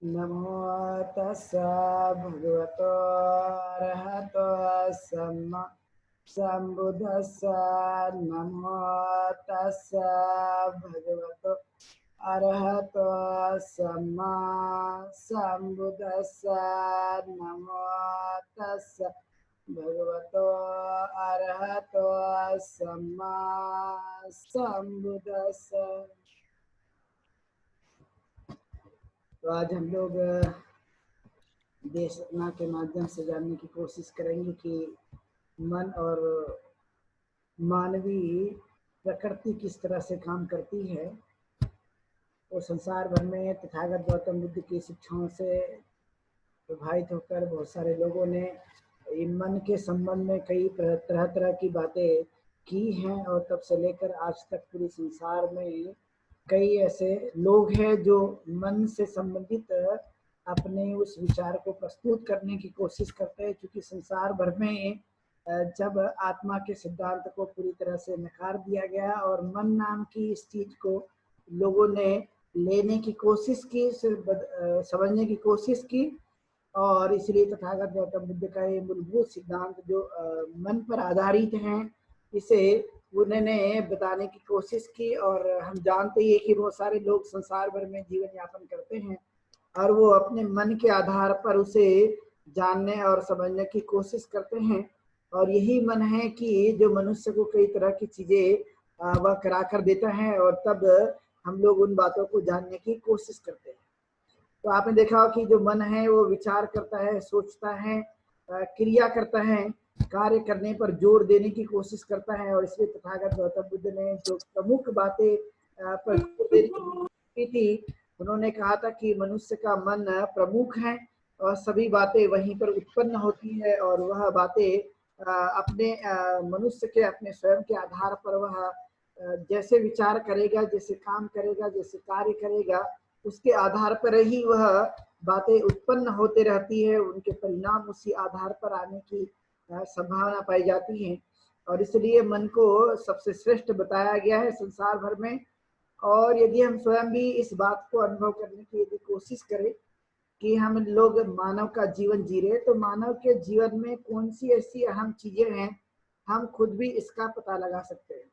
नमो तस्सा भगवतो अरहतो सम्मा संबुद्धस्सा। नमो तस्सा भगवतो अरहतो सम्मा संबुद्धस्सा। नमो तस्सा भगवतो अरहतो सम्मा संबुद्धस्सा। तो आज हम लोग देशना के माध्यम से जानने की कोशिश करेंगे कि मन और मानवीय प्रकृति किस तरह से काम करती है। तो संसार भर में तथागत गौतम बुद्ध की शिक्षाओं से प्रभावित होकर बहुत सारे लोगों ने मन के संबंध में कई तरह तरह की बातें की हैं, और तब से लेकर आज तक पूरे संसार में कई ऐसे लोग हैं जो मन से संबंधित अपने उस विचार को प्रस्तुत करने की कोशिश करते हैं, क्योंकि संसार भर में जब आत्मा के सिद्धांत को पूरी तरह से नकार दिया गया और मन नाम की इस चीज को लोगों ने लेने की कोशिश की, समझने की कोशिश की, और इसलिए तथागत गौतम बुद्ध का ये मूलभूत सिद्धांत जो मन पर आधारित है, इसे उन्होंने बताने की कोशिश की। और हम जानते ही कि बहुत सारे लोग संसार भर में जीवन यापन करते हैं और वो अपने मन के आधार पर उसे जानने और समझने की कोशिश करते हैं, और यही मन है कि जो मनुष्य को कई तरह की चीजें वह करा कर देता है, और तब हम लोग उन बातों को जानने की कोशिश करते हैं। तो आपने देखा कि जो मन है वो विचार करता है, सोचता है, क्रिया करता है, कार्य करने पर जोर देने की कोशिश करता है। और इसलिए तथागत गौतम बुद्ध ने जो प्रमुख बातें पर जोर देने की थी, उन्होंने कहा था कि मनुष्य का मन प्रमुख है और सभी बातें वहीं पर उत्पन्न होती है, और वह बातें अपने मनुष्य के अपने स्वयं के आधार पर वह जैसे विचार करेगा, जैसे काम करेगा, जैसे कार्य करेगा, उसके आधार पर ही वह बातें उत्पन्न होते रहती है, उनके परिणाम उसी आधार पर आने की संभावना पाई जाती है। और इसलिए मन को सबसे श्रेष्ठ बताया गया है संसार भर में। और यदि हम स्वयं भी इस बात को अनुभव करने की यदि कोशिश करें कि हम लोग मानव का जीवन जी रहे, तो मानव के जीवन में कौन सी ऐसी अहम चीजें हैं, हम खुद भी इसका पता लगा सकते हैं।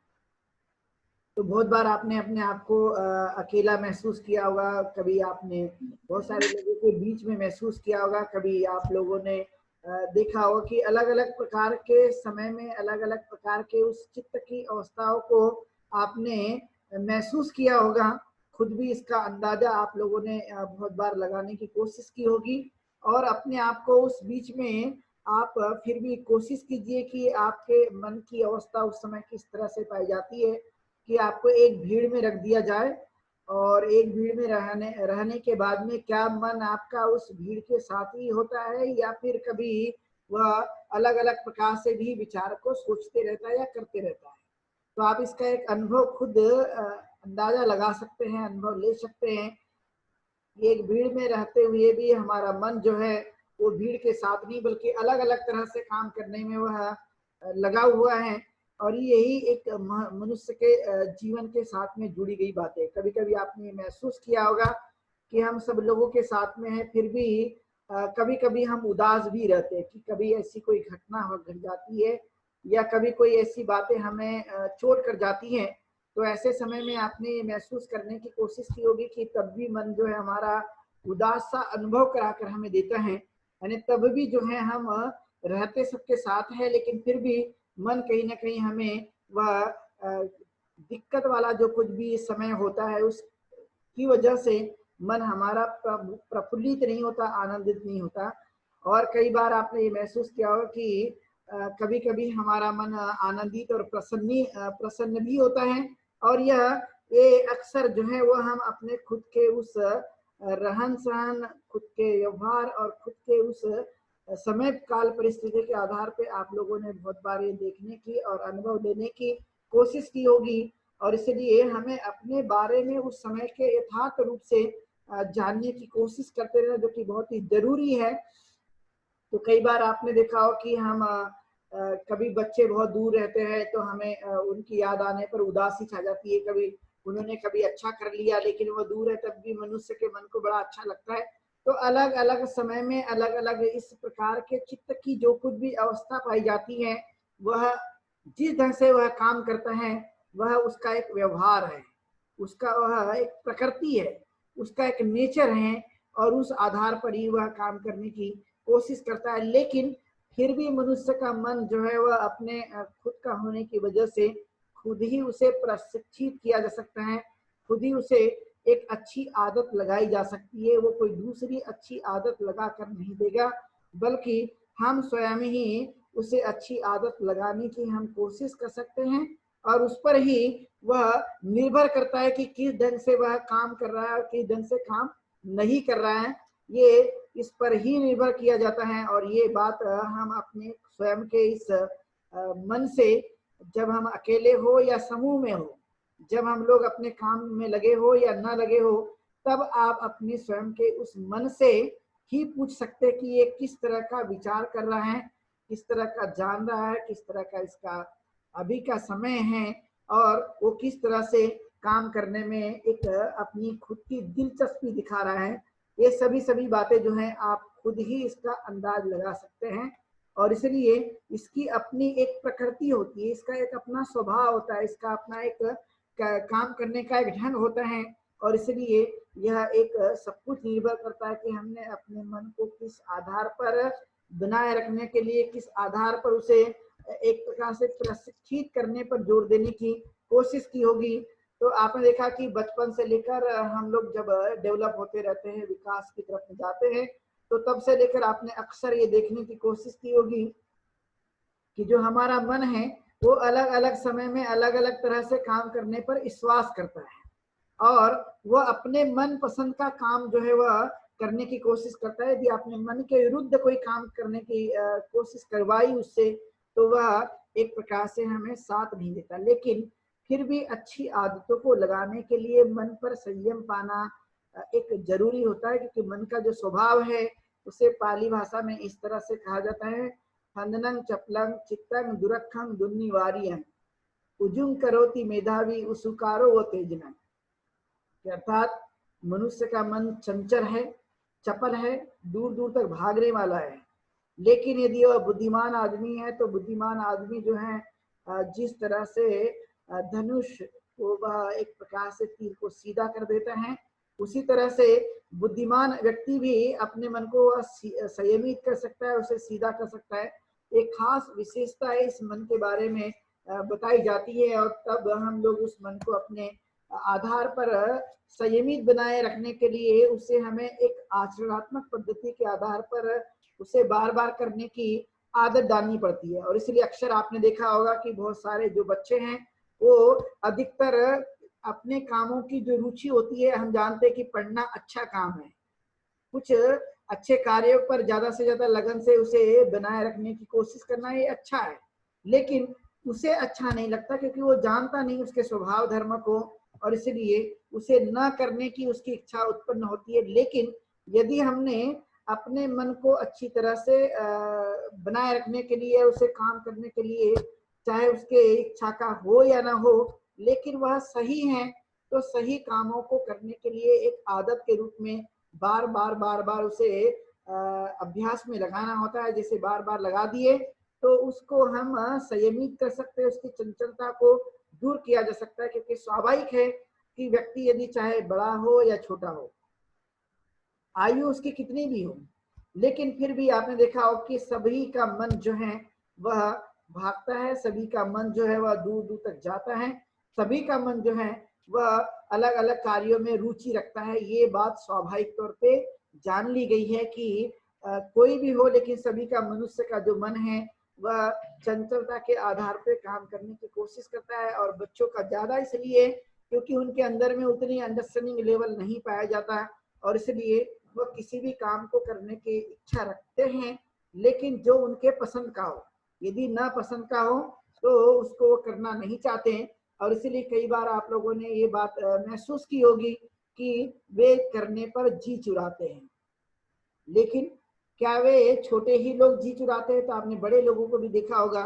तो बहुत बार आपने अपने आप को अकेला महसूस किया होगा, कभी आपने बहुत सारे लोगों के बीच में महसूस किया होगा, कभी आप लोगों ने देखा होगा कि अलग अलग प्रकार के समय में अलग अलग प्रकार के उस चित्त की अवस्थाओं को आपने महसूस किया होगा। खुद भी इसका अंदाजा आप लोगों ने बहुत बार लगाने की कोशिश की होगी, और अपने आप को उस बीच में आप फिर भी कोशिश कीजिए कि आपके मन की अवस्था उस समय किस तरह से पाई जाती है कि आपको एक भीड़ में रख दिया जाए, और एक भीड़ में रहने के बाद में क्या मन आपका उस भीड़ के साथ ही होता है, या फिर कभी वह अलग अलग प्रकार से भी विचार को सोचते रहता है या करते रहता है। तो आप इसका एक अनुभव खुद अंदाजा लगा सकते हैं, अनुभव ले सकते हैं। एक भीड़ में रहते हुए भी हमारा मन जो है वो भीड़ के साथ नहीं बल्कि अलग अलग तरह से काम करने में वह लगा हुआ है। और यही एक मनुष्य के जीवन के साथ में जुड़ी गई बात है। कभी कभी आपने महसूस किया होगा कि हम सब लोगों के साथ में हैं, फिर भी कभी कभी हम उदास भी रहते हैं कि कभी ऐसी कोई घटना घट जाती है या कभी कोई ऐसी बातें हमें चोट कर जाती हैं। तो ऐसे समय में आपने ये महसूस करने की कोशिश की होगी कि तब भी मन जो है हमारा उदास सा अनुभव कराकर हमें देता है, यानी तब भी जो है हम रहते सबके साथ है, लेकिन फिर भी मन कहीं ना कहीं हमें वह दिक्कत वाला जो कुछ भी समय होता है उसकी वजह से मन हमारा प्रफुल्लित नहीं होता, आनंदित नहीं होता। और कई बार आपने ये महसूस किया होगा कि कभी कभी हमारा मन आनंदित और प्रसन्न भी होता है, और ये अक्सर जो है वो हम अपने खुद के उस रहन सहन, खुद के व्यवहार और खुद के उस समय काल परिस्थिति के आधार पे आप लोगों ने बहुत बार ये देखने की और अनुभव लेने की कोशिश की होगी। और इसलिए हमें अपने बारे में उस समय के यथार्थ रूप से जानने की कोशिश करते रहना, जो कि बहुत ही जरूरी है। तो कई बार आपने देखा हो कि हम कभी बच्चे बहुत दूर रहते हैं तो हमें उनकी याद आने पर उदासी छा जाती है। कभी उन्होंने कभी अच्छा कर लिया लेकिन वो दूर है, तब भी मनुष्य के मन को बड़ा अच्छा लगता है। तो अलग अलग समय में अलग अलग इस प्रकार के चित्त की जो कुछ भी अवस्था पाई जाती है, वह जिस ढंग से वह काम करता है वह उसका एक व्यवहार है, उसका वह एक प्रकृति है, उसका एक नेचर है, और उस आधार पर ही वह काम करने की कोशिश करता है। लेकिन फिर भी मनुष्य का मन जो है वह अपने खुद का होने की वजह से खुद ही उसे प्रशिक्षित किया जा सकता है, खुद ही उसे एक अच्छी आदत लगाई जा सकती है। वो कोई दूसरी अच्छी आदत लगा कर नहीं देगा, बल्कि हम स्वयं ही उसे अच्छी आदत लगाने की हम कोशिश कर सकते हैं, और उस पर ही वह निर्भर करता है कि किस ढंग से वह काम कर रहा है और किस ढंग से काम नहीं कर रहा है। ये इस पर ही निर्भर किया जाता है। और ये बात हम अपने स्वयं के इस मन से, जब हम अकेले हो या समूह में हो, जब हम लोग अपने काम में लगे हो या ना लगे हो, तब आप अपने स्वयं के उस मन से ही पूछ सकते कि ये किस तरह का विचार कर रहा है, किस तरह का जान रहा है, किस तरह का इसका अभी का समय है, और वो किस तरह से काम करने में एक अपनी खुद की दिलचस्पी दिखा रहा है। ये सभी बातें जो हैं आप खुद ही इसका अंदाज लगा सकते हैं। और इसलिए इसकी अपनी एक प्रकृति होती है, इसका एक अपना स्वभाव होता है, इसका अपना एक काम करने का एक ढंग होता है। और इसलिए यह एक सब कुछ निर्भर करता है कि हमने अपने मन को किस आधार पर बनाए रखने के लिए, किस आधार पर उसे एक प्रकार से प्रशिक्षित करने पर जोर देने की कोशिश की होगी। तो आपने देखा कि बचपन से लेकर हम लोग जब डेवलप होते रहते हैं, विकास की तरफ जाते हैं, तो तब से लेकर आपने अक्सर ये देखने की कोशिश की होगी कि जो हमारा मन है वो अलग अलग समय में अलग अलग तरह से काम करने पर विश्वास करता है, और वह अपने मन पसंद का काम जो है वह करने की कोशिश करता है। यदि आपने मन के विरुद्ध कोई काम करने की कोशिश करवाई उससे, तो वह एक प्रकार से हमें साथ नहीं देता। लेकिन फिर भी अच्छी आदतों को लगाने के लिए मन पर संयम पाना एक जरूरी होता है, क्योंकि मन का जो स्वभाव है उसे पाली भाषा में इस तरह से कहा जाता है, हंदनं चपलं चित्तं दुरखं दुन्निवार्यं उजुंग करोति मेधावी उसुकारो व तेजना। अर्थात मनुष्य का मन चंचल है, चपल है, दूर दूर तक भागने वाला है। लेकिन यदि वह बुद्धिमान आदमी है, तो बुद्धिमान आदमी जो है जिस तरह से धनुष को वह एक प्रकार से तीर को सीधा कर देता है, उसी तरह से बुद्धिमान व्यक्ति भी अपने मन को संयमित कर सकता है, उसे सीधा कर सकता है। एक खास विशेषता है इस मन के बारे में बताई जाती है, और तब हम लोग उस मन को अपने आधार पर संयमित बनाए रखने के लिए उसे हमें एक आचरणात्मक पद्धति के आधार पर उसे बार बार करने की आदत डालनी पड़ती है। और इसलिए अक्सर आपने देखा होगा कि बहुत सारे जो बच्चे हैं वो अधिकतर अपने कामों की जो रुचि होती है, हम जानते हैं कि पढ़ना अच्छा काम है, कुछ अच्छे कार्यों पर ज्यादा से ज्यादा लगन से उसे बनाए रखने की कोशिश करना ये अच्छा है, लेकिन उसे अच्छा नहीं लगता क्योंकि वो जानता नहीं उसके स्वभाव धर्म को, और इसलिए उसे न करने की उसकी इच्छा उत्पन्न होती है। लेकिन यदि हमने अपने मन को अच्छी तरह से बनाए रखने के लिए, उसे काम करने के लिए, चाहे उसके इच्छा का हो या ना हो, लेकिन वह सही है, तो सही कामों को करने के लिए एक आदत के रूप में बार बार उसे अभ्यास में लगाना होता है। जैसे बार बार लगा दिए तो उसको हम संयमित कर सकते हैं, उसकी चंचलता को दूर किया जा सकता है, क्योंकि स्वाभाविक है कि व्यक्ति यदि चाहे बड़ा हो या छोटा हो, आयु उसकी कितनी भी हो, लेकिन फिर भी आपने देखा हो कि सभी का मन जो है वह भागता है, सभी का मन जो है वह दूर दूर तक जाता है, सभी का मन जो है वह अलग अलग कार्यों में रुचि रखता है। ये बात स्वाभाविक तौर पे जान ली गई है कि कोई भी हो, लेकिन सभी का मनुष्य का जो मन है वह चंचलता के आधार पे काम करने की कोशिश करता है। और बच्चों का ज्यादा इसलिए क्योंकि उनके अंदर में उतनी अंडरस्टैंडिंग लेवल नहीं पाया जाता, और इसलिए वह किसी भी काम को करने की इच्छा रखते हैं, लेकिन जो उनके पसंद का हो। यदि ना पसंद का हो तो उसको वो करना नहीं चाहते हैं, और इसीलिए कई बार आप लोगों ने ये बात महसूस की होगी कि वे करने पर जी चुराते हैं। लेकिन क्या वे छोटे ही लोग जी चुराते हैं? तो आपने बड़े लोगों को भी देखा होगा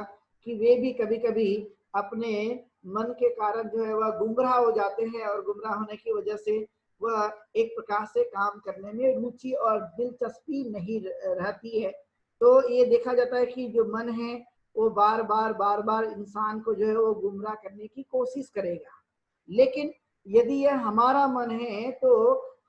कि वे भी कभी कभी अपने मन के कारण जो है वह गुमराह हो जाते हैं, और गुमराह होने की वजह से वह एक प्रकार से काम करने में रुचि और दिलचस्पी नहीं रहती है। तो ये देखा जाता है कि जो मन है वो बार बार इंसान को जो है वो गुमराह करने की कोशिश करेगा। लेकिन यदि यह हमारा मन है तो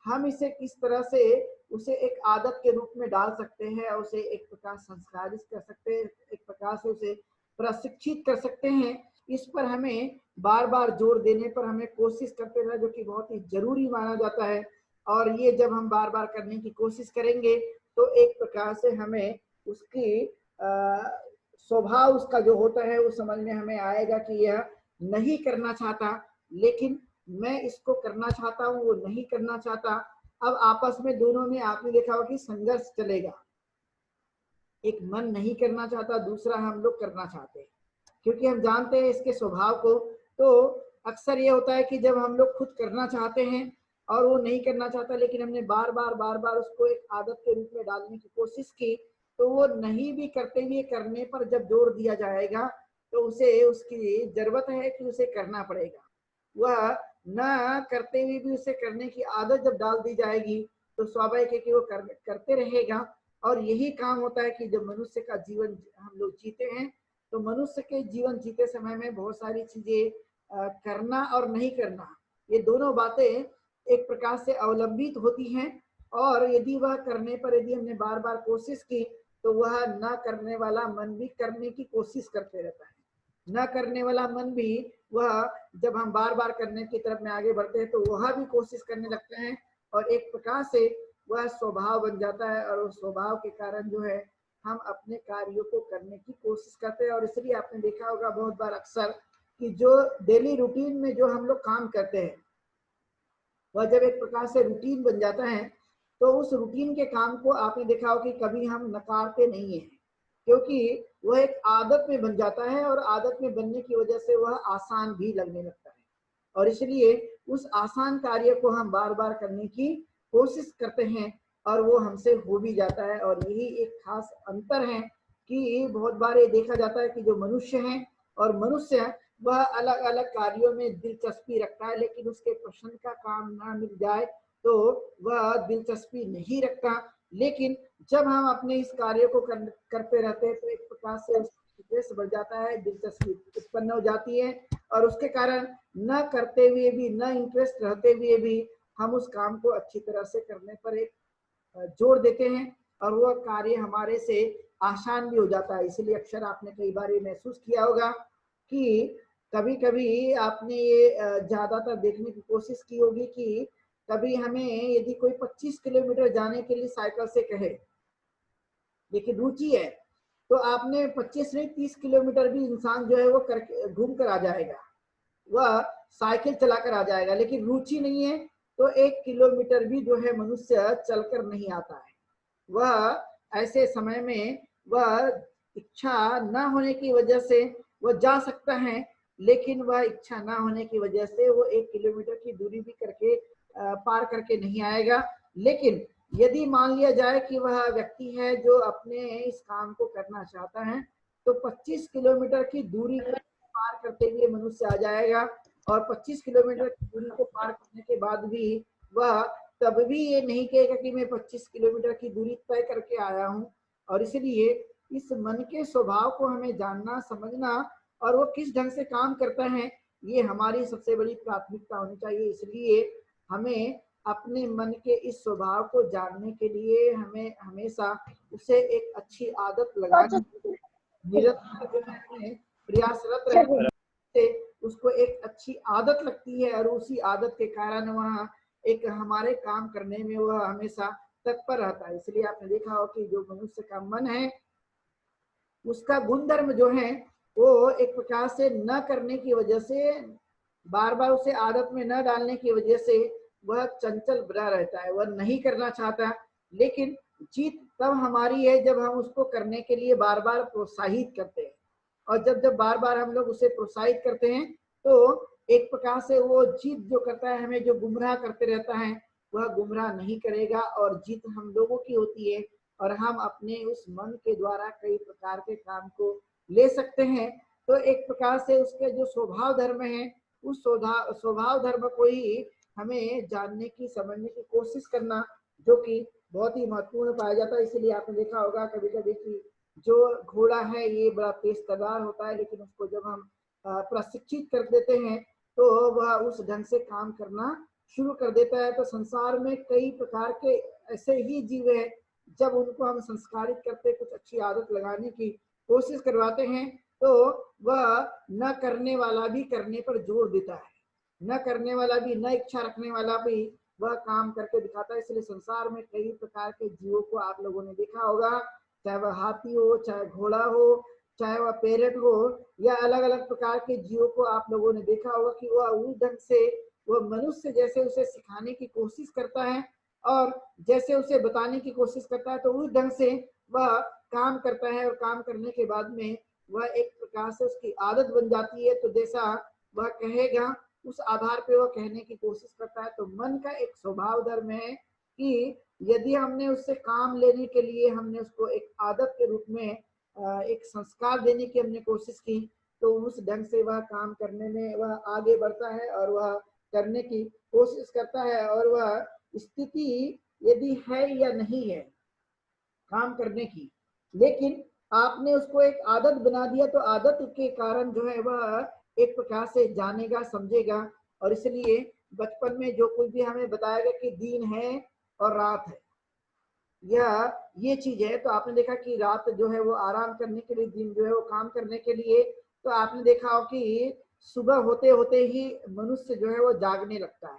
हम इसे किस तरह से उसे एक आदत के रूप में डाल सकते हैं, उसे एक प्रकार संस्कारित कर सकते हैं, एक प्रकार से उसे प्रशिक्षित कर सकते हैं। इस पर हमें बार बार जोर देने पर हमें कोशिश करते रहना, जो कि बहुत ही जरूरी माना जाता है। और ये जब हम बार बार करने की कोशिश करेंगे तो एक प्रकार से हमें उसकी स्वभाव उसका जो होता है वो समझ में हमें आएगा कि यह नहीं करना चाहता, लेकिन मैं इसको करना चाहता हूँ, वो नहीं करना चाहता। अब आपस में दोनों में आपने देखा होगा कि संघर्ष चलेगा। एक मन नहीं करना चाहता, दूसरा हम लोग करना चाहते हैं, क्योंकि हम जानते हैं इसके स्वभाव को। तो अक्सर ये होता है कि जब हम लोग खुद करना चाहते हैं और वो नहीं करना चाहता, लेकिन हमने बार बार उसको एक आदत के रूप में डालने की कोशिश की, तो वो नहीं भी करते हुए करने पर जब जोर दिया जाएगा तो उसे उसकी जरूरत है कि उसे करना पड़ेगा। वह न करते हुए भी उसे करने की आदत जब डाल दी जाएगी तो स्वाभाविक है कि वो करते रहेगा। और यही काम होता है कि जब मनुष्य का जीवन हम लोग जीते हैं तो मनुष्य के जीवन जीते समय में बहुत सारी चीजें करना और नहीं करना, ये दोनों बातें एक प्रकार से अवलंबित होती हैं। और यदि वह करने पर यदि हमने बार बार कोशिश की तो वह न करने वाला मन भी करने की कोशिश करते रहता है। न करने वाला मन भी वह जब हम बार बार करने की तरफ में आगे बढ़ते हैं तो वह भी कोशिश करने लगते हैं, और एक प्रकार से वह स्वभाव बन जाता है। और उस स्वभाव के कारण जो है हम अपने कार्यों को करने की कोशिश करते हैं। और इसलिए आपने देखा होगा बहुत बार अक्सर कि जो डेली रूटीन में जो हम लोग काम करते हैं वह जब एक प्रकार से रूटीन बन जाता है तो उस रूटीन के काम को आपने देखा हो कि कभी हम नकारते नहीं हैं, क्योंकि वह एक आदत में बन जाता है और आदत में बनने की वजह से वह आसान भी लगने लगता है। और इसलिए उस आसान कार्य को हम बार बार करने की कोशिश करते हैं और वो हमसे हो भी जाता है। और यही एक खास अंतर है कि बहुत बार ये देखा जाता है कि जो मनुष्य हैं और मनुष्य वह अलग अलग कार्यों में दिलचस्पी रखता है, लेकिन उसके पसंद का काम ना मिल जाए तो वह दिलचस्पी नहीं रखता। लेकिन जब हम अपने इस कार्य को करते रहते हैं तो एक प्रकार से इंटरेस्ट बढ़ जाता है, दिलचस्पी उत्पन्न हो जाती है, और उसके कारण न करते हुए भी, न इंटरेस्ट रहते हुए भी हम उस काम को अच्छी तरह से करने पर एक जोर देते हैं और वह कार्य हमारे से आसान भी हो जाता है। इसलिए अक्सर आपने कई बार ये महसूस किया होगा कि कभी कभी आपने ये ज्यादातर देखने की कोशिश की होगी कि कभी हमें यदि कोई 25 किलोमीटर जाने के लिए साइकिल से कहे, लेकिन रुचि है, तो आपने 25 नहीं 30 किलोमीटर भी इंसान जो है वो करके घूम कर आ जाएगा, वह साइकिल चलाकर आ जाएगा। लेकिन रुचि नहीं है तो 1 किलोमीटर भी जो है मनुष्य चलकर नहीं आता है। वह ऐसे समय में वह इच्छा न होने की वजह से वह जा सकता है, लेकिन वह इच्छा न होने की वजह से वो 1 किलोमीटर की दूरी भी करके पार करके नहीं आएगा। लेकिन यदि मान लिया जाए कि वह व्यक्ति है जो अपने इस काम को करना चाहता है तो 25 किलोमीटर की दूरी को पार करते हुए मनुष्य आ जाएगा। और 25 किलोमीटर की दूरी को पार करने के बाद भी वह तब भी ये नहीं कहेगा कि मैं 25 किलोमीटर की दूरी तय करके आया हूँ। और इसलिए इस मन के स्वभाव को हमें जानना, समझना और वो किस ढंग से काम करता है, ये हमारी सबसे बड़ी प्राथमिकता होनी चाहिए। इसलिए हमें अपने मन के इस स्वभाव को जानने के लिए हमें हमेशा उसे एक अच्छी आदत लगानी, निरंतर प्रयासरत रहना से उसको एक अच्छी आदत लगती है और उसी आदत के कारण वह एक हमारे काम करने में वह हमेशा तत्पर रहता है। इसलिए आपने देखा हो कि जो मनुष्य का मन है उसका गुणधर्म जो है वो एक प्रकार से न करने की वजह से, बार बार उसे आदत में न डालने की वजह से वह चंचल बना रहता है, वह नहीं करना चाहता। लेकिन जीत तब हमारी है जब हम उसको करने के लिए बार बार प्रोत्साहित करते हैं। और जब बार बार हम लोग उसे प्रोत्साहित करते हैं तो एक प्रकार से वो जीत जो करता है, हमें जो गुमराह करते रहता है वह गुमराह नहीं करेगा और जीत हम लोगों की होती है। और हम अपने उस मन के द्वारा कई प्रकार के काम को ले सकते हैं। तो एक प्रकार से उसके जो स्वभाव धर्म है उस स्वभाव धर्म को ही हमें जानने की, समझने की कोशिश करना, जो कि बहुत ही महत्वपूर्ण पाया जाता है। इसीलिए आपने देखा होगा कभी कभी कि जो घोड़ा है ये बड़ा तेज तर्रार होता है, लेकिन उसको जब हम प्रशिक्षित कर देते हैं तो वह उस ढंग से काम करना शुरू कर देता है। तो संसार में कई प्रकार के ऐसे ही जीव है, जब उनको हम संस्कारित करते, कुछ अच्छी आदत लगाने की कोशिश करवाते हैं, तो वह न करने वाला भी करने पर जोर देता है, न करने वाला भी, न इच्छा रखने वाला भी वह काम करके दिखाता है। इसलिए संसार में कई प्रकार के जीवों को आप लोगों ने देखा होगा, चाहे वह हाथी हो, चाहे घोड़ा हो, चाहे वह पैरट हो, या अलग अलग प्रकार के जीवों को आप लोगों ने देखा होगा कि वह उस ढंग से, वह मनुष्य जैसे उसे सिखाने की कोशिश करता है और जैसे उसे बताने की कोशिश करता है, तो उस ढंग से वह काम करता है। और काम करने के बाद में वह एक प्रकार से उसकी आदत बन जाती है। तो जैसा वह कहेगा उस आधार पे वह कहने की कोशिश करता है। तो मन का एक स्वभाव धर्म है कि यदि हमने उससे काम लेने के लिए, हमने उसको एक आदत के रूप में एक संस्कार देने की हमने कोशिश की, तो उस ढंग से वह काम करने में वह आगे बढ़ता है और वह करने की कोशिश करता है। और वह स्थिति यदि है या नहीं है काम करने की, लेकिन आपने उसको एक आदत बना दिया, तो आदत के कारण जो है वह एक प्रकार से जानेगा, समझेगा। और इसलिए बचपन में जो कुछ भी हमें बताया गया कि दिन है और रात है, यह ये चीज है। तो आपने देखा कि रात जो है वो आराम करने के लिए, दिन जो है वो काम करने के लिए। तो आपने देखा हो कि सुबह होते होते ही मनुष्य जो है वो जागने लगता है।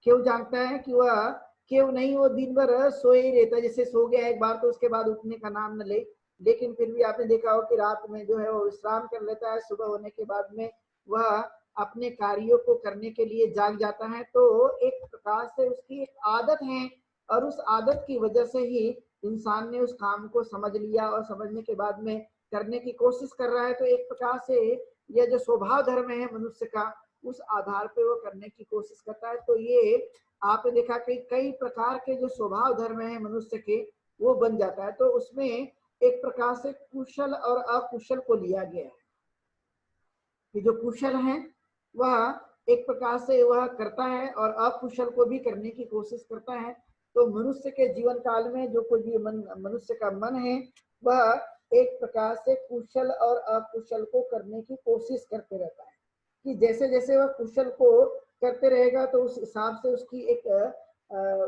क्यों जागता है? कि वह क्यों नहीं, वो दिन भर सोए ही रहता है, जैसे सो गया एक बार तो उसके बाद उठने का नाम न ले। लेकिन फिर भी आपने देखा हो कि रात में जो है वो विश्राम कर लेता है, सुबह होने के बाद में वह अपने कार्यों को करने के लिए जाग जाता है। तो एक प्रकार से उसकी एक आदत है, और उस आदत की वजह से ही इंसान ने उस काम को समझ लिया, और समझने के बाद में करने की कोशिश कर रहा है। तो एक प्रकार से यह जो स्वभाव धर्म है मनुष्य का, उस आधार पे वो करने की कोशिश करता है। तो ये आपने देखा कि कई प्रकार के जो स्वभाव धर्म है मनुष्य के, वो बन जाता है। तो उसमें एक प्रकार से कुशल और अकुशल को लिया गया है कि जो कुशल है वह एक प्रकार से वह करता है और अकुशल को भी करने की कोशिश करता है। तो मनुष्य के जीवन काल में जो कोई भी मनुष्य का मन है, वह एक प्रकार से कुशल और अकुशल को करने की कोशिश करते रहता है। कि जैसे जैसे वह कुशल को करते रहेगा, तो उस हिसाब से उसकी एक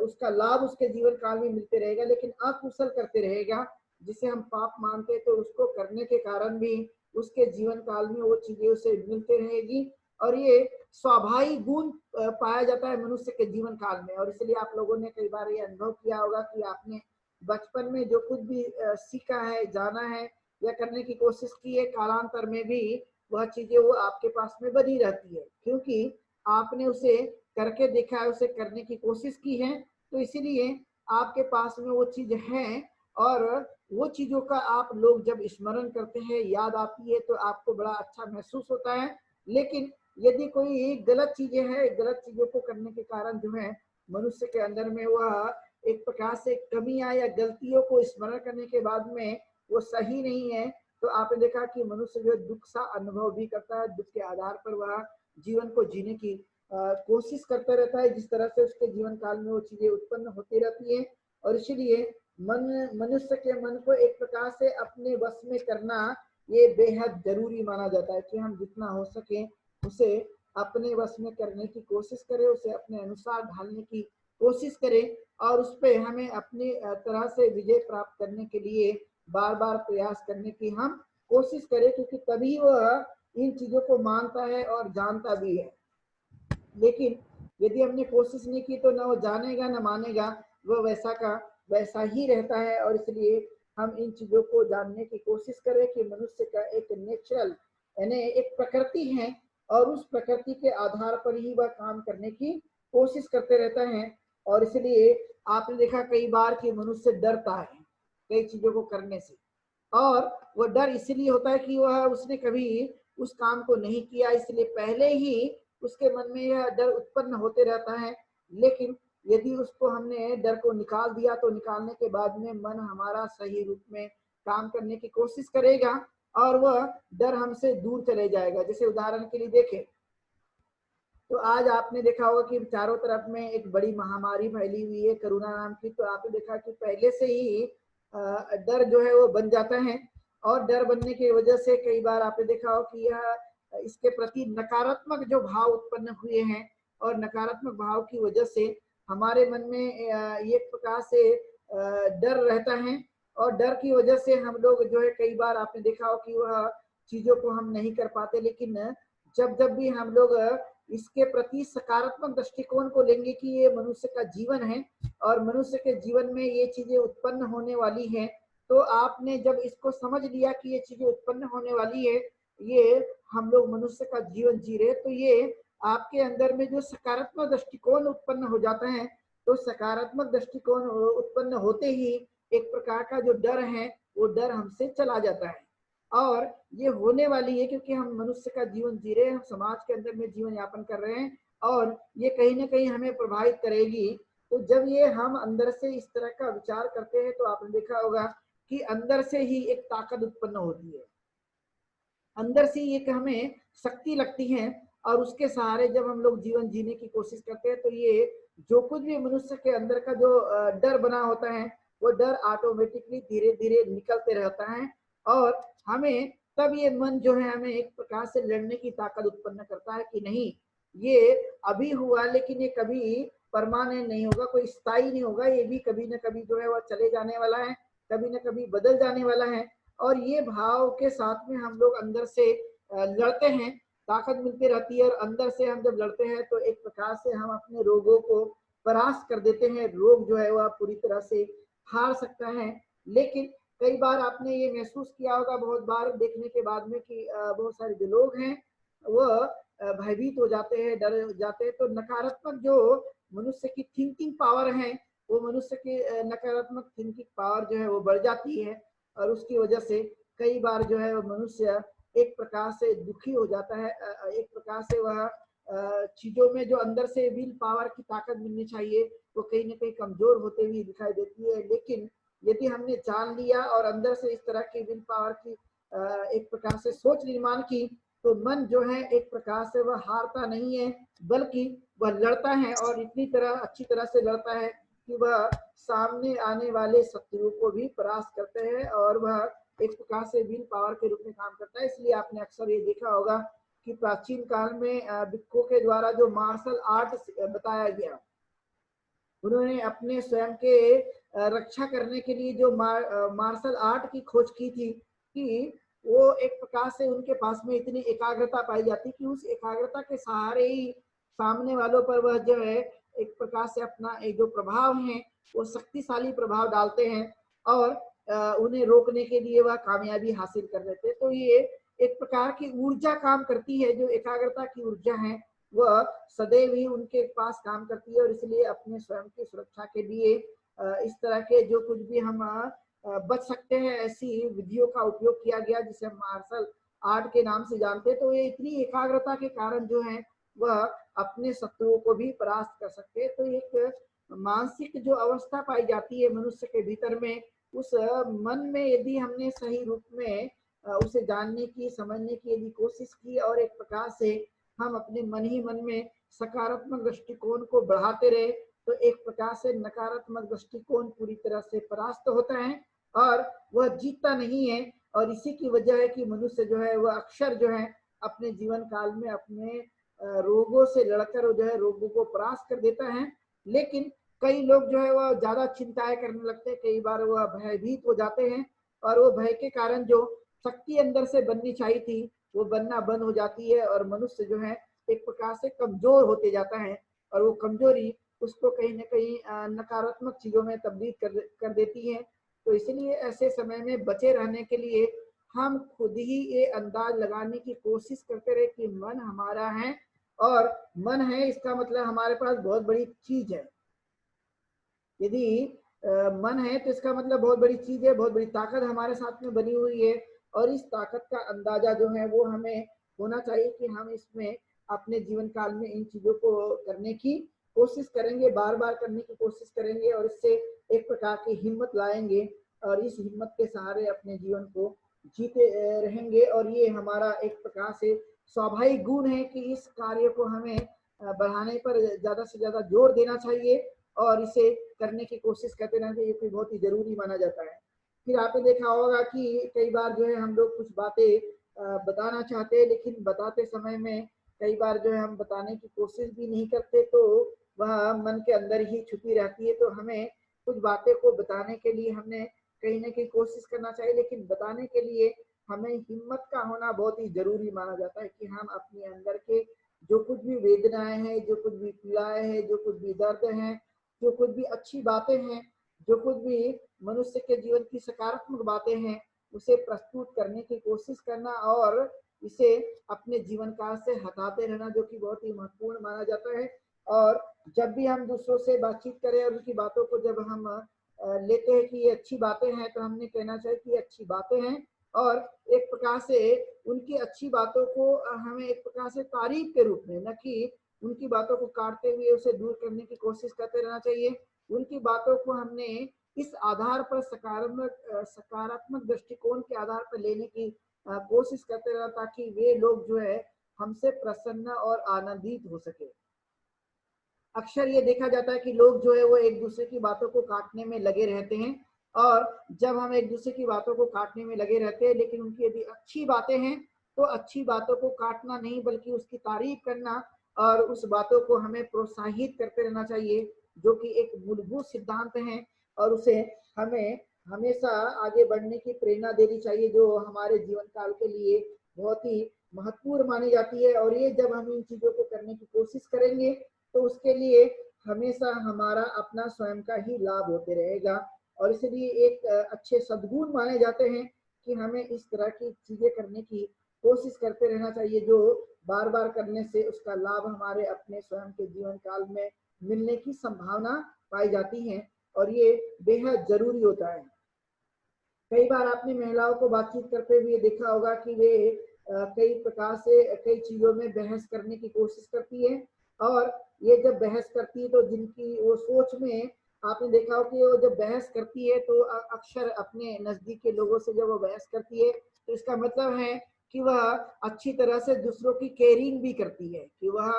उसका लाभ उसके जीवन काल में मिलते रहेगा। लेकिन अकुशल करते रहेगा, जिसे हम पाप मानते हैं, तो उसको करने के कारण भी उसके जीवन काल में वो चीजें उसे मिलते रहेगी। और ये स्वाभाविक गुण पाया जाता है मनुष्य के जीवन काल में। और इसलिए आप लोगों ने कई बार ये अनुभव किया होगा कि आपने बचपन में जो कुछ भी सीखा है, जाना है या करने की कोशिश की है, कालांतर में भी वह चीजें वो आपके पास में बनी रहती है, क्योंकि आपने उसे करके देखा है, उसे करने की कोशिश की है। तो इसीलिए आपके पास में वो चीज है, और वो चीजों का आप लोग जब स्मरण करते हैं, याद आती है, तो आपको बड़ा अच्छा महसूस होता है। लेकिन यदि कोई गलत चीजें हैं, गलत चीजों को करने के कारण जो है मनुष्य के अंदर में वह एक प्रकार से कमियां या गलतियों को स्मरण करने के बाद में वो सही नहीं है, तो आपने देखा कि मनुष्य जो दुख सा अनुभव भी करता है। दुख के आधार पर वह जीवन को जीने की कोशिश करता रहता है, जिस तरह से उसके जीवन काल में वो चीजें उत्पन्न होती रहती है। और इसलिए मनुष्य के मन को एक प्रकार से अपने वश में करना ये बेहद जरूरी माना जाता है, कि हम जितना हो सके उसे अपने वश में करने की कोशिश करें, उसे अपने अनुसार ढालने की कोशिश करें, और उस पर हमें अपनी तरह से विजय प्राप्त करने के लिए बार बार प्रयास करने की हम कोशिश करें, क्योंकि तभी वह इन चीजों को मानता है और जानता भी है। लेकिन यदि हमने कोशिश नहीं की, तो ना वो जानेगा ना मानेगा, वह वैसा का वैसा ही रहता है। और इसलिए हम इन चीजों को जानने की कोशिश करें कि मनुष्य का एक नेचुरल यानी एक प्रकृति है, और उस प्रकृति के आधार पर ही वह काम करने की कोशिश करते रहता है। और इसलिए आपने देखा कई बार कि मनुष्य डरता है कई चीजों को करने से, और वह डर इसलिए होता है कि वह उसने कभी उस काम को नहीं किया, इसलिए पहले ही उसके मन में यह डर उत्पन्न होते रहता है। लेकिन यदि उसको हमने डर को निकाल दिया, तो निकालने के बाद में मन हमारा सही रूप में काम करने की कोशिश करेगा, और वह डर हमसे दूर चले जाएगा। जैसे उदाहरण के लिए देखें तो आज आपने देखा होगा कि चारों तरफ में एक बड़ी महामारी फैली हुई है कोरोना नाम की। तो आपने देखा कि पहले से ही डर जो है वो बन जाता है, और डर बनने की वजह से कई बार आपने देखा हो कि यह इसके प्रति नकारात्मक जो भाव उत्पन्न हुए हैं, और नकारात्मक भाव की वजह से हमारे मन में एक प्रकार से डर रहता है, और डर की वजह से हम लोग जो है कई बार आपने देखा हो कि वह चीजों को हम नहीं कर पाते। लेकिन जब जब भी हम लोग इसके प्रति सकारात्मक दृष्टिकोण को लेंगे कि ये मनुष्य का जीवन है और मनुष्य के जीवन में ये चीजें उत्पन्न होने वाली हैं, तो आपने जब इसको समझ लिया कि ये चीजें उत्पन्न होने वाली है, ये हम लोग मनुष्य का जीवन जी रहे, तो ये आपके अंदर में जो सकारात्मक दृष्टिकोण उत्पन्न हो जाता है, तो सकारात्मक दृष्टिकोण उत्पन्न होते ही एक प्रकार का जो डर है वो डर हमसे चला जाता है। और ये होने वाली है क्योंकि हम मनुष्य का जीवन जी रहे हैं, हम समाज के अंदर में जीवन यापन कर रहे हैं, और ये कहीं ना कहीं हमें प्रभावित करेगी। तो जब ये हम अंदर से इस तरह का विचार करते हैं, तो आपने देखा होगा कि अंदर से ही एक ताकत उत्पन्न होती है, अंदर से एक हमें शक्ति लगती है, और उसके सहारे जब हम लोग जीवन जीने की कोशिश करते हैं, तो ये जो कुछ भी मनुष्य के अंदर का जो डर बना होता है, वो डर ऑटोमेटिकली धीरे धीरे निकलते रहता है, और हमें तब ये मन जो है हमें एक प्रकार से लड़ने की ताकत उत्पन्न करता है कि नहीं, ये अभी हुआ लेकिन ये कभी परमानेंट नहीं होगा, कोई स्थायी नहीं होगा, ये भी कभी ना कभी जो है वह चले जाने वाला है, कभी ना कभी बदल जाने वाला है। और ये भाव के साथ में हम लोग अंदर से लड़ते हैं, ताकत मिलती रहती है, और अंदर से हम जब लड़ते हैं तो एक प्रकार से हम अपने रोगों को परास्त कर देते हैं, रोग जो है वह पूरी तरह से हार सकता है। लेकिन कई बार आपने ये महसूस किया होगा बहुत बार देखने के बाद में कि बहुत सारे जो लोग हैं वह भयभीत हो जाते हैं, डर जाते हैं, तो नकारात्मक जो मनुष्य की थिंकिंग पावर है, वो मनुष्य की नकारात्मक थिंकिंग पावर जो है वो बढ़ जाती है, और उसकी वजह से कई बार जो है मनुष्य एक प्रकार से दुखी हो जाता है, एक प्रकार से वह चीजों में जो अंदर से विल पावर की ताकत मिलनी चाहिए वो कहीं ना कहीं कमजोर होते हुए दिखाई देती है। लेकिन यदि हमने जान लिया और अंदर से इस तरह की विल पावर की एक प्रकार से सोच निर्माण की, तो मन जो है एक प्रकार से वह हारता नहीं है, बल्कि वह लड़ता है, और इतनी तरह अच्छी तरह से लड़ता है कि वह सामने आने वाले शत्रुओं को भी परास्त करते हैं, और वह एक प्रकार से विल पावर के रूप में काम करता है। इसलिए आपने अक्सर ये देखा होगा कि प्राचीन काल में भिक्षुओं के द्वारा जो मार्शल आर्ट बताया गया, उन्होंने अपने स्वयं के रक्षा करने के लिए जो मार्शल आर्ट की खोज की थी, कि वो एक प्रकार से उनके पास में इतनी एकाग्रता पाई जाती कि उस एकाग्रता के सहारे ही सामने वालों पर वह जो है एक प्रकार से अपना एक जो प्रभाव है वो शक्तिशाली प्रभाव डालते हैं, और उन्हें रोकने के लिए वह कामयाबी हासिल कर लेते हैं। तो ये एक प्रकार की ऊर्जा काम करती है, जो एकाग्रता की ऊर्जा है वह सदैव ही उनके पास काम करती है, और इसलिए अपने स्वयं की सुरक्षा के लिए इस तरह के जो कुछ भी हम बच सकते हैं ऐसी विधियों का उपयोग किया गया, जिसे हम मार्शल आर्ट के नाम से जानते हैं। तो ये इतनी एकाग्रता के कारण जो है वह अपने शत्रुओं को भी परास्त कर सकते हैं। तो एक मानसिक जो अवस्था पाई जाती है मनुष्य के भीतर में, उस मन में यदि हमने सही रूप में उसे जानने की समझने की यदि कोशिश की, और एक प्रकार से हम अपने मन ही मन में सकारात्मक दृष्टिकोण को बढ़ाते रहे, तो एक प्रकार से नकारात्मक दृष्टिकोण पूरी तरह से परास्त होता है और वह जीतता नहीं है। और इसी की वजह है कि मनुष्य जो है वह अक्सर जो है अपने जीवन काल में अपने रोगों से लड़कर जो है रोगों को परास्त कर देता है। लेकिन कई लोग जो है वह ज्यादा चिंताएं करने लगते हैं, कई बार वह भयभीत हो जाते हैं, और वो भय के कारण जो शक्ति अंदर से बननी चाहिए थी वो बनना बंद हो जाती है, और मनुष्य जो है एक प्रकार से कमजोर होते जाता है, और वो कमजोरी उसको कहीं ना कहीं नकारात्मक चीजों में तब्दील कर देती है। तो इसलिए ऐसे समय में बचे रहने के लिए हम खुद ही ये अंदाज लगाने की कोशिश करते रहे कि मन हमारा है, और मन है इसका मतलब हमारे पास बहुत बड़ी चीज है। यदि मन है तो इसका मतलब बहुत बड़ी चीज है, बहुत बड़ी ताकत हमारे साथ में बनी हुई है, और इस ताकत का अंदाजा जो है वो हमें होना चाहिए कि हम इसमें अपने जीवन काल में इन चीजों को करने की कोशिश करेंगे, बार बार करने की कोशिश करेंगे, और इससे एक प्रकार की हिम्मत लाएंगे, और इस हिम्मत के सहारे अपने जीवन को जीते रहेंगे। और ये हमारा एक प्रकार से स्वाभाविक गुण है कि इस कार्य को हमें बढ़ाने पर ज़्यादा से ज़्यादा जोर देना चाहिए और इसे करने की कोशिश करते रहना चाहिए, ये बहुत ही ज़रूरी माना जाता है। फिर आपने देखा होगा कि कई बार जो है हम लोग कुछ बातें बताना चाहते हैं, लेकिन बताते समय में कई बार जो है हम बताने की कोशिश भी नहीं करते, तो वह मन के अंदर ही छुपी रहती है। तो हमें कुछ बातें को बताने के लिए हमने कहीं ना कहीं कोशिश करना चाहिए, लेकिन बताने के लिए हमें हिम्मत का होना बहुत ही जरूरी माना जाता है कि हम अपने अंदर के जो कुछ भी वेदनाएं हैं, जो कुछ भी पीड़ाएं हैं, जो कुछ भी दर्द हैं, जो कुछ भी अच्छी बातें हैं, जो कुछ भी मनुष्य के जीवन की सकारात्मक बातें हैं, उसे प्रस्तुत करने की कोशिश करना और इसे अपने जीवन काल से हटाते रहना, जो कि बहुत ही महत्वपूर्ण माना जाता है। और जब भी हम दूसरों से बातचीत करें और उनकी बातों को जब हम लेते हैं कि ये अच्छी बातें हैं, तो हमने कहना चाहिए कि ये अच्छी बातें हैं, और एक प्रकार से उनकी अच्छी बातों को हमें एक प्रकार से तारीफ के रूप में, न कि उनकी बातों को काटते हुए उसे दूर करने की कोशिश करते रहना चाहिए। उनकी बातों को हमने इस आधार पर सकारात्मक दृष्टिकोण के आधार पर लेने की कोशिश करते रहना, ताकि वे लोग जो है हमसे प्रसन्न और आनंदित हो सके। अक्सर ये देखा जाता है कि लोग जो है वो एक दूसरे की बातों को काटने में लगे रहते हैं, और जब हम एक दूसरे की बातों को काटने में लगे रहते हैं, लेकिन उनकी यदि अच्छी बातें हैं तो अच्छी बातों को काटना नहीं बल्कि उसकी तारीफ करना और उस बातों को हमें प्रोत्साहित करते रहना चाहिए, जो कि एक मूलभूत सिद्धांत है, और उसे हमें हमेशा आगे बढ़ने की प्रेरणा देनी चाहिए, जो हमारे जीवन काल के लिए बहुत ही महत्वपूर्ण मानी जाती है। और ये जब हम इन चीजों को करने की कोशिश करेंगे तो उसके लिए हमेशा हमारा अपना स्वयं का ही लाभ होते रहेगा, और इसलिए एक अच्छे सद्गुण माने जाते हैं कि हमें इस तरह की चीजें करने की कोशिश करते रहना चाहिए, जो बार बार करने से उसका लाभ हमारे अपने स्वयं के जीवन काल में मिलने की संभावना पाई जाती है, और ये बेहद जरूरी होता है। कई बार आपने महिलाओं को बातचीत करते हुए देखा होगा कि वे कई प्रकार से कई चीजों में बहस करने की कोशिश करती है, और ये जब बहस करती है तो जिनकी वो सोच में आपने देखा हो कि वो जब बहस करती है तो अक्सर अपने नजदीक के लोगों से जब वो बहस करती है तो इसका मतलब है कि वह अच्छी तरह से दूसरों की केयरिंग भी करती है, कि वह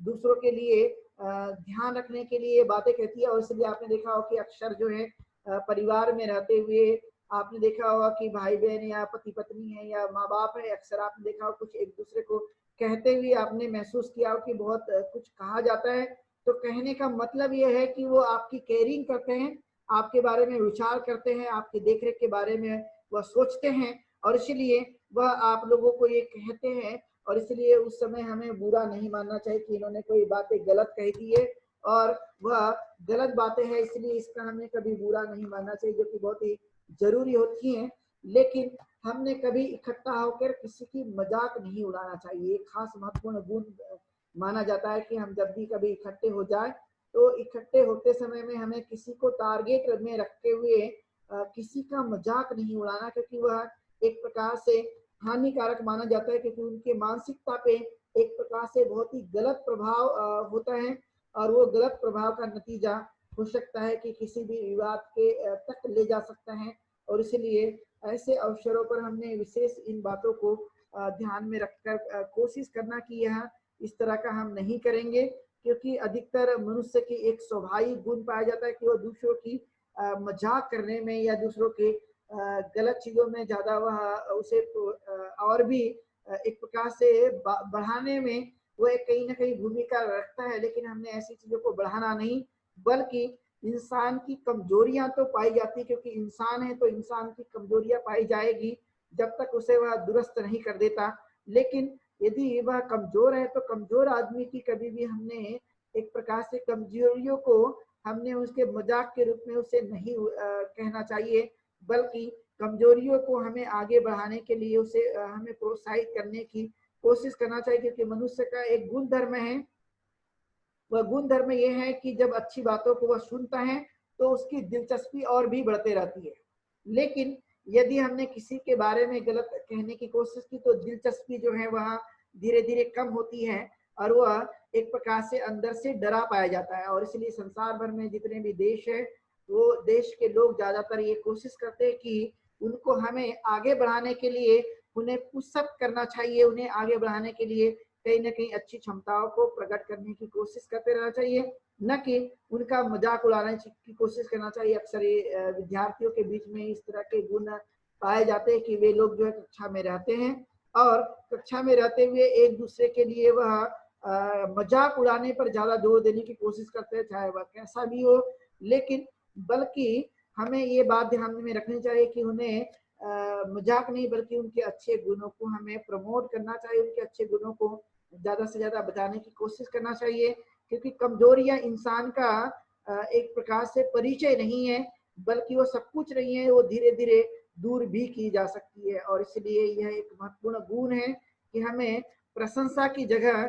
दूसरों के लिए ध्यान रखने के लिए बातें कहती है। और इसलिए आपने देखा हो कि अक्सर जो है परिवार में रहते हुए आपने देखा होगा कि भाई बहन या पति पत्नी है या माँ बाप है, अक्सर आपने देखा हो कुछ एक दूसरे को कहते हुए आपने महसूस किया हो कि बहुत कुछ कहा जाता है। तो कहने का मतलब यह है कि वो आपकी केयरिंग करते हैं, आपके बारे में विचार करते हैं, आपकी देखरेख के बारे में वह सोचते हैं, और इसलिए वह आप लोगों को ये कहते हैं। और इसलिए उस समय हमें बुरा नहीं मानना चाहिए कि इन्होंने कोई बातें गलत कह दी है, और वह गलत बातें हैं, इसलिए इसका हमें कभी बुरा नहीं मानना चाहिए, जो कि बहुत ही जरूरी होती हैं। लेकिन हमने कभी इकट्ठा होकर किसी की मजाक नहीं उड़ाना चाहिए। एक खास महत्वपूर्ण गुण माना जाता है कि हम जब भी कभी इकट्ठे हो जाए तो इकट्ठे होते समय में हमें किसी को टारगेट में रखते हुए किसी का मजाक नहीं उड़ाना, क्योंकि वह एक प्रकार से हानिकारक माना जाता है, क्योंकि उनके मानसिकता पे एक प्रकार से बहुत ही गलत प्रभाव होता है, और वो गलत प्रभाव का नतीजा हो सकता है कि किसी भी विवाद के तक ले जा सकता है। और इसलिए ऐसे अवसरों पर हमने विशेष इन बातों को ध्यान में रखकर कोशिश करना कि यह इस तरह का हम नहीं करेंगे, क्योंकि अधिकतर मनुष्य की एक स्वाभाविक गुण पाया जाता है कि वो दूसरों की मजाक करने में या दूसरों के गलत चीजों में ज्यादा वह उसे और भी एक प्रकार से बढ़ाने में वो एक कहीं ना कहीं भूमिका रखता है। लेकिन हमने ऐसी चीजों को बढ़ाना नहीं, बल्कि इंसान की कमजोरियां तो पाई जाती, क्योंकि इंसान है तो इंसान की कमजोरियां पाई जाएगी जब तक उसे वह दुरुस्त नहीं कर देता। लेकिन यदि वह कमजोर है तो कमजोर आदमी की कभी भी हमने एक प्रकार से कमजोरियों को हमने उसके मजाक के रूप में उसे नहीं कहना चाहिए, बल्कि कमजोरियों को हमें आगे बढ़ाने के लिए उसे हमें प्रोत्साहित करने की कोशिश करना चाहिए, क्योंकि मनुष्य का एक गुण धर्म है। वह गुण धर्म यह है कि जब अच्छी बातों को वह सुनता है तो उसकी दिलचस्पी और भी बढ़ते रहती है। लेकिन यदि हमने किसी के बारे में गलत कहने की कोशिश की तो दिलचस्पी जो है वह धीरे धीरे कम होती है, और वह एक प्रकार से अंदर से डरा पाया जाता है। और इसलिए संसार भर में जितने भी देश है, वो देश के लोग ज्यादातर ये कोशिश करते हैं कि उनको हमें आगे बढ़ाने के लिए उन्हें पुशअप करना चाहिए, उन्हें आगे बढ़ाने के लिए कहीं ना कहीं अच्छी क्षमताओं को प्रकट करने की कोशिश करते रहना चाहिए, न कि उनका मजाक उड़ाने की कोशिश करना चाहिए। अक्सर ये विद्यार्थियों के बीच में इस तरह के गुण पाए जाते हैं कि वे लोग जो है कक्षा में रहते हैं और कक्षा में रहते हुए एक दूसरे के लिए वह मजाक उड़ाने पर ज्यादा जोर देने की कोशिश करते हैं, चाहे वह कैसा भी हो। लेकिन बल्कि हमें ये बात ध्यान में रखनी चाहिए कि उन्हें मजाक नहीं बल्कि उनके अच्छे गुणों को हमें प्रमोट करना चाहिए, उनके अच्छे गुणों को ज्यादा से ज्यादा बताने की कोशिश करना चाहिए, क्योंकि कमजोरियां इंसान का एक प्रकार से परिचय नहीं है, बल्कि वो सब कुछ नहीं है, वो धीरे धीरे दूर भी की जा सकती है। और इसलिए यह एक महत्वपूर्ण गुण है कि हमें प्रशंसा की जगह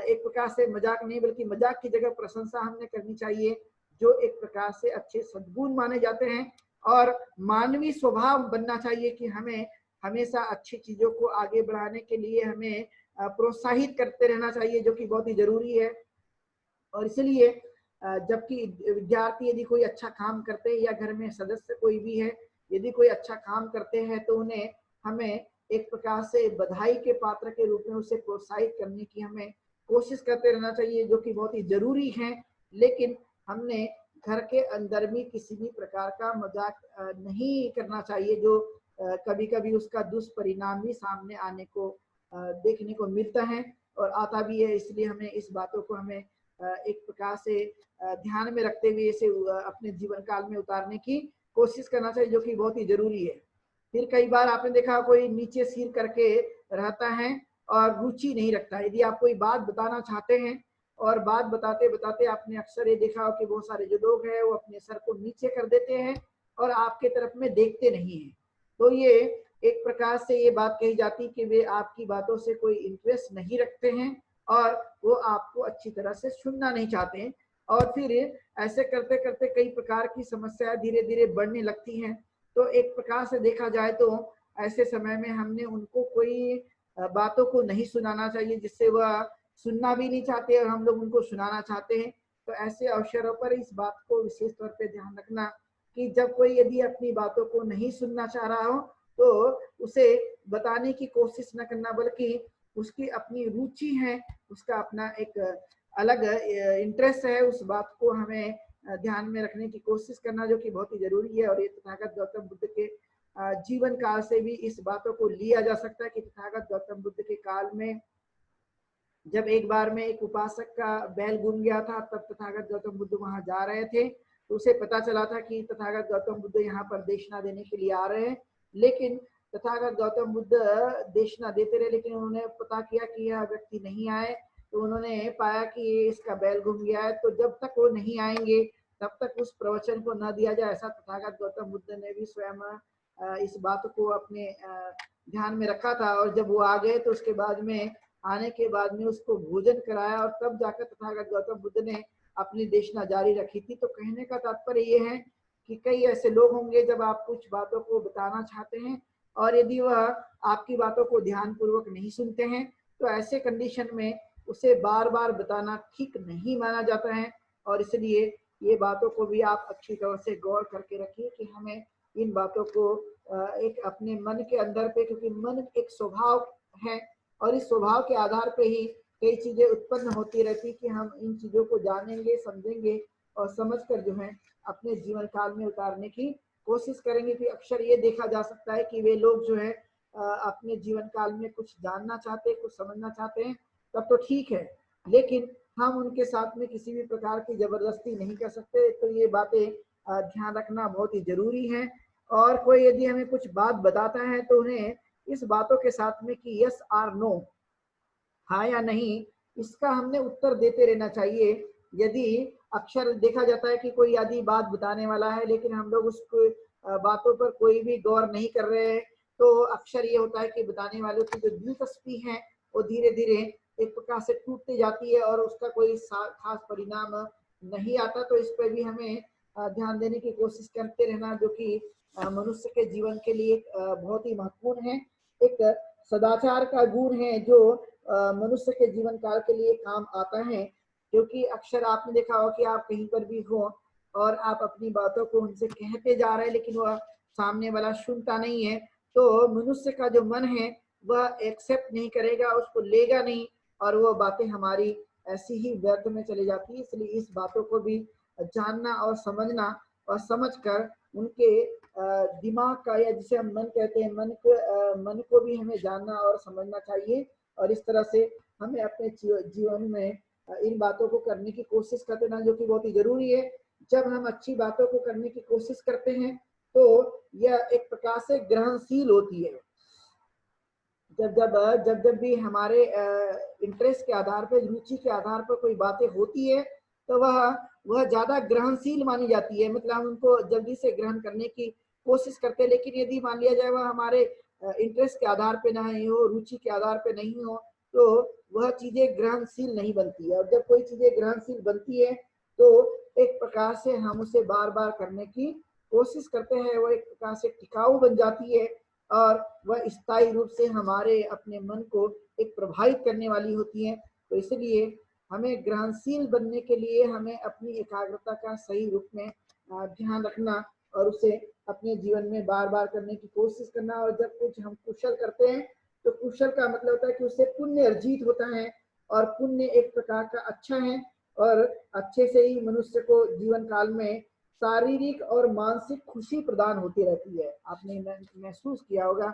एक प्रकार से मजाक नहीं बल्कि मजाक की जगह प्रशंसा हमने करनी चाहिए, जो एक प्रकार से अच्छे सद्गुण माने जाते हैं। और मानवीय स्वभाव बनना चाहिए कि हमें हमेशा अच्छी चीजों को आगे बढ़ाने के लिए हमें प्रोत्साहित करते रहना चाहिए, जो कि बहुत ही जरूरी है। और इसलिए जबकि विद्यार्थी यदि कोई अच्छा काम करते हैं या घर में सदस्य कोई भी है यदि कोई अच्छा काम करते हैं तो उन्हें हमें एक प्रकार से बधाई के पात्र के रूप में उसे प्रोत्साहित करने की हमें कोशिश करते रहना चाहिए, जो कि बहुत ही जरूरी है। लेकिन हमने घर के अंदर भी किसी भी प्रकार का मजाक नहीं करना चाहिए, जो कभी कभी उसका दुष्परिणाम भी सामने आने को देखने को मिलता है और आता भी है। इसलिए हमें इस बातों को हमें एक प्रकार से ध्यान में रखते हुए इसे अपने जीवन काल में उतारने की कोशिश करना चाहिए, जो कि बहुत ही जरूरी है। फिर कई बार आपने देखा कोई नीचे सिर करके रहता है और रुचि नहीं रखता। यदि आप कोई बात बताना चाहते हैं और बात बताते बताते आपने अक्सर ये देखा हो कि बहुत सारे जो लोग हैं वो अपने सर को नीचे कर देते हैं और आपके तरफ में देखते नहीं हैं। तो ये एक प्रकार से ये बात कही जाती कि वे आपकी बातों से कोई इंटरेस्ट नहीं रखते हैं और वो आपको अच्छी तरह से सुनना नहीं चाहते हैं। और फिर ऐसे करते करते कई प्रकार की समस्याएं धीरे धीरे बढ़ने लगती हैं। तो एक प्रकार से देखा जाए तो ऐसे समय में हमने उनको कोई बातों को नहीं सुनाना चाहिए जिससे वह सुनना भी नहीं चाहते और हम लोग उनको सुनाना चाहते हैं। तो ऐसे अवसरों पर इस बात को विशेष तौर पे ध्यान रखना कि जब कोई यदि अपनी बातों को नहीं सुनना चाह रहा हो तो उसे बताने की कोशिश न करना, बल्कि उसकी अपनी रुचि है, उसका अपना एक अलग इंटरेस्ट है, उस बात को हमें ध्यान में रखने की कोशिश करना, जो कि बहुत ही जरूरी है। और ये तथागत गौतम बुद्ध के जीवन काल से भी इस बातों को लिया जा सकता है कि तथागत गौतम बुद्ध के काल में जब एक बार में एक उपासक का बैल गुम गया था, तब तथागत गौतम बुद्ध वहां जा रहे थे। तो उसे पता चला था कि तथागत गौतम बुद्ध यहाँ पर देशना देने के लिए आ रहे हैं, लेकिन तथागत गौतम बुद्ध देशना देते रहे, लेकिन उन्होंने पता किया कि यह व्यक्ति नहीं आए। तो उन्होंने पाया कि इसका बैल गुम गया है, तो जब तक वो नहीं आएंगे तब तक उस प्रवचन को न दिया जाए। ऐसा तथागत गौतम बुद्ध ने भी स्वयं इस बात को अपने ध्यान में रखा था। और जब वो आ गए तो उसके बाद में आने के बाद में उसको भोजन कराया और तब जाकर तथागत गौतम बुद्ध ने अपनी देशना जारी रखी थी। तो कहने का तात्पर्य ये है कि कई ऐसे लोग होंगे जब आप कुछ बातों को बताना चाहते हैं और यदि वह आपकी बातों को ध्यान पूर्वक नहीं सुनते हैं तो ऐसे कंडीशन में उसे बार बार बताना ठीक नहीं माना जाता है। और इसलिए ये बातों को भी आप अच्छी तरह से गौर करके रखिए कि हमें इन बातों को एक अपने मन के अंदर पे, क्योंकि मन एक स्वभाव है और इस स्वभाव के आधार पे ही कई चीजें उत्पन्न होती रहती कि हम इन चीजों को जानेंगे, समझेंगे और समझकर जो है अपने जीवन काल में उतारने की कोशिश करेंगे। कि अक्सर ये देखा जा सकता है कि वे लोग जो है अपने जीवन काल में कुछ जानना चाहते हैं, कुछ समझना चाहते हैं, तब तो ठीक है, लेकिन हम उनके साथ में किसी भी प्रकार की जबरदस्ती नहीं कर सकते। तो ये बातें ध्यान रखना बहुत ही जरूरी है। और कोई यदि हमें कुछ बात बताता है तो उन्हें इस बातों के साथ में कि यस और नो, हाँ या नहीं, इसका हमने उत्तर देते रहना चाहिए। यदि अक्सर देखा जाता है कि कोई यदि बात बताने वाला है लेकिन हम लोग उसको बातों पर कोई भी गौर नहीं कर रहे हैं, तो अक्सर ये होता है कि बताने वालों की जो दिलचस्पी है वो धीरे धीरे एक प्रकार से टूटती जाती है और उसका कोई खास परिणाम नहीं आता। तो इस पर भी हमें ध्यान देने की कोशिश करते रहना, जो कि मनुष्य के जीवन के लिए बहुत ही महत्वपूर्ण है। एक सदाचार का गुण है जो मनुष्य के जीवन काल के लिए काम आता है। क्योंकि अक्सर आपने देखा हो कि आप कहीं पर भी हो और आप अपनी बातों को उनसे कहते जा रहे हैं लेकिन वह सामने वाला सुनता नहीं है, तो मनुष्य का जो मन है वह एक्सेप्ट नहीं करेगा, उसको लेगा नहीं। और वो बातें हमारी ऐसी ही व्यर्थ में चली जाती है। इसलिए इस बातों को भी जानना और समझना, और समझकर उनके दिमाग का, या जिसे हम मन कहते हैं, मन को भी हमें जानना और समझना चाहिए। और इस तरह से हमें अपने जीवन में इन बातों को करने की कोशिश करते रहना, जो कि बहुत ही जरूरी है। जब हम अच्छी बातों को करने की कोशिश करते हैं तो यह एक प्रकार से ग्रहणशील होती है। जब भी हमारे इंटरेस्ट के आधार पर, रुचि के आधार पर कोई बातें होती है तो वह ज्यादा ग्रहणशील मानी जाती है। मतलब हम उनको जल्दी से ग्रहण करने की कोशिश करते हैं। लेकिन यदि मान लिया जाए वह हमारे इंटरेस्ट के आधार पे नहीं हो, रुचि के आधार पे नहीं हो, तो वह चीजें ग्रहणशील नहीं बनती है। और जब कोई चीजें ग्रहणशील बनती है तो एक प्रकार से हम उसे बार बार करने की कोशिश करते हैं, वो एक प्रकार से टिकाऊ बन जाती है और वह स्थायी रूप से हमारे अपने मन को एक प्रभावित करने वाली होती है। तो इसलिए हमें ग्रहणशील बनने के लिए हमें अपनी एकाग्रता का सही रूप में ध्यान रखना और उसे अपने जीवन में बार बार करने की कोशिश करना। और जब कुछ हम कुशल करते हैं तो कुशल का मतलब होता है कि उससे पुण्य अर्जित होता है, और पुण्य एक प्रकार का अच्छा है। और अच्छे से ही मनुष्य को जीवन काल में शारीरिक और मानसिक खुशी प्रदान होती रहती है। आपने महसूस किया होगा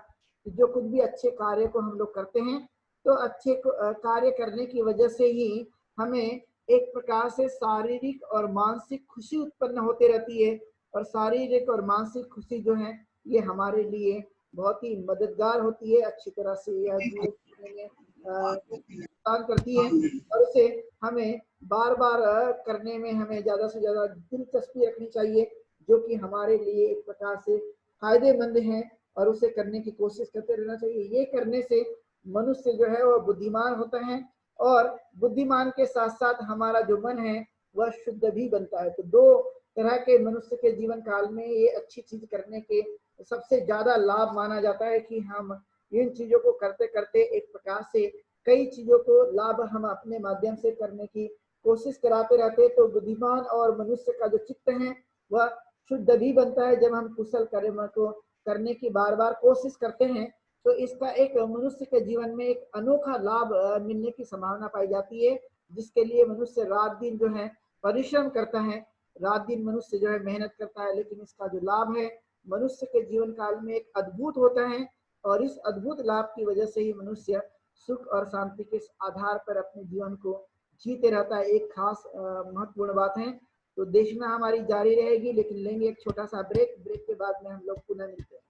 कि जो कुछ भी अच्छे कार्य को हम लोग करते हैं तो अच्छे कार्य करने की वजह से ही हमें एक प्रकार से शारीरिक और मानसिक खुशी उत्पन्न होती रहती है। और शारीरिक और मानसिक खुशी जो है ये हमारे लिए बहुत ही मददगार होती है, अच्छी तरह से यह जीवन में योगदान करती है। और उसे हमें बार बार करने में हमें ज्यादा से ज्यादा दिलचस्पी रखनी चाहिए, जो कि हमारे लिए एक प्रकार से फायदेमंद है, और उसे करने की कोशिश करते रहना चाहिए। ये करने से मनुष्य जो है वह बुद्धिमान होता है, और बुद्धिमान के साथ साथ हमारा जो मन है वह शुद्ध भी बनता है। तो दो तरह के मनुष्य के जीवन काल में ये अच्छी चीज करने के सबसे ज्यादा लाभ माना जाता है कि हम इन चीजों को करते करते एक प्रकार से कई चीजों को लाभ हम अपने माध्यम से करने की कोशिश कराते रहते हैं। तो बुद्धिमान और मनुष्य का जो चित्त है वह शुद्ध भी बनता है जब हम कुशल कर्म को करने की बार बार कोशिश करते हैं। तो इसका एक मनुष्य के जीवन में एक अनोखा लाभ मिलने की संभावना पाई जाती है, जिसके लिए मनुष्य रात दिन जो है परिश्रम करता है, रात दिन मनुष्य जो है मेहनत करता है। लेकिन इसका जो लाभ है मनुष्य के जीवन काल में एक अद्भुत होता है, और इस अद्भुत लाभ की वजह से ही मनुष्य सुख और शांति के आधार पर अपने जीवन को जीते रहता है। एक खास महत्वपूर्ण बात है। तो देखना हमारी जारी रहेगी, लेकिन लेंगे एक छोटा सा ब्रेक के बाद में हम लोग पुनः मिलते हैं।